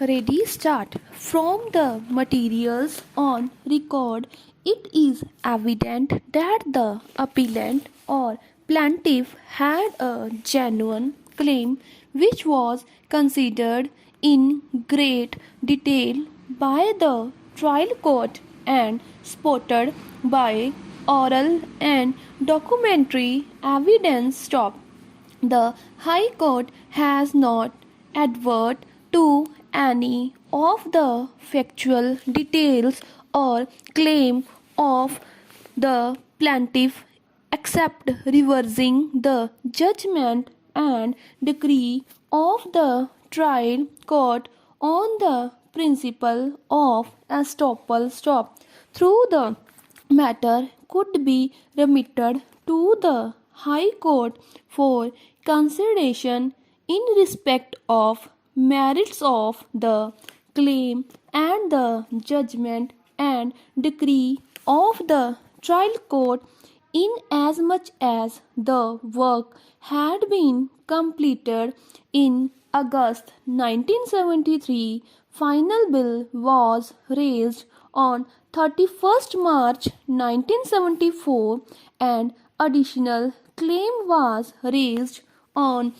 Ready start. From the materials on record, it is evident that the appellant or plaintiff had a genuine claim which was considered in great detail by the trial court and supported by oral and documentary evidence. Stop. The High Court has not adverted to any of the factual details or claim of the plaintiff except reversing the judgment and decree of the trial court on the principle of estoppel. Stop. Through the matter could be remitted to the High Court for consideration in respect of merits of the claim and the judgment and decree of the trial court inasmuch as the work had been completed in August 1973. Final bill was raised on 31st March 1974 and additional claim was raised on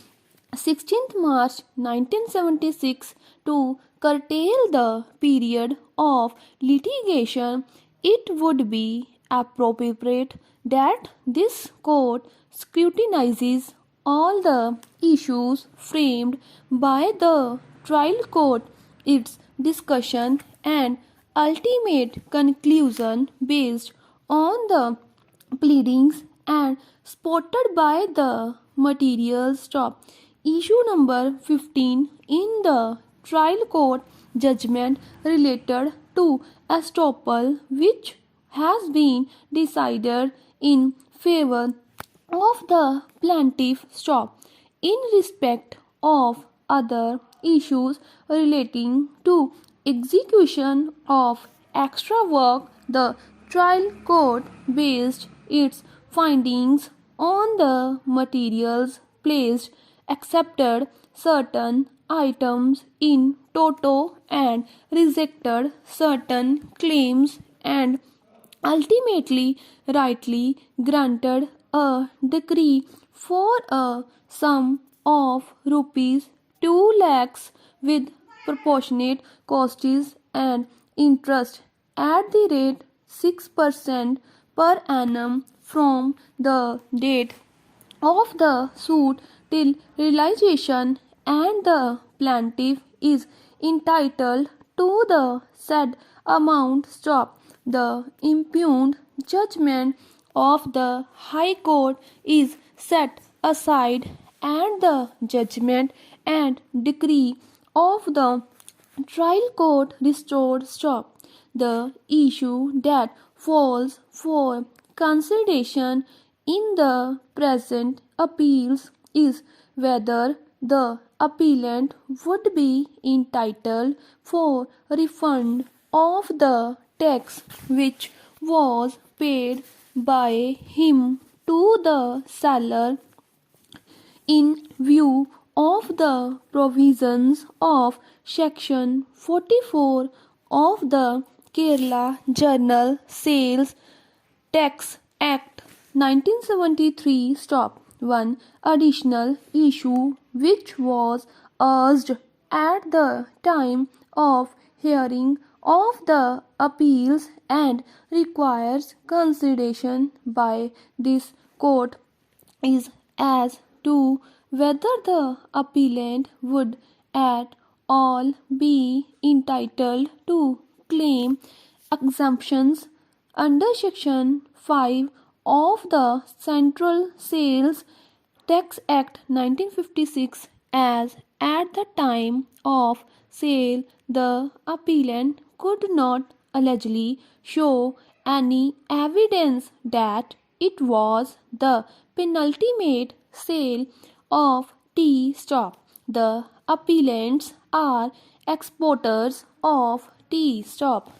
16th March 1976 to curtail the period of litigation. It would be appropriate that this court scrutinizes all the issues framed by the trial court, its discussion and ultimate conclusion based on the pleadings and supported by the materials. Stop. Issue number 15 in the trial court judgment related to estoppel, which has been decided in favor of the plaintiff. Stop. In respect of other issues relating to execution of extra work, the trial court based its findings on the materials placed, accepted certain items in toto and rejected certain claims, and ultimately rightly granted a decree for a sum of rupees 2 lakhs with proportionate costs and interest at the rate 6% per annum from the date of the suit till realization, and the plaintiff is entitled to the said amount. Stop. The impugned judgment of the High Court is set aside and the judgment and decree of the trial court restored. Stop. The issue that falls for consideration in the present appeals is whether the appellant would be entitled for refund of the tax which was paid by him to the seller in view of the provisions of section 44 of the Kerala Journal Sales Tax Act 1973. Stop. One additional issue which was urged at the time of hearing of the appeals and requires consideration by this court is as to whether the appellant would at all be entitled to claim exemptions under section 5 of the Central Sales Tax Act 1956, as at the time of sale the appellant could not allegedly show any evidence that it was the penultimate sale of tea. Stop. The appellants are exporters of tea. Stop.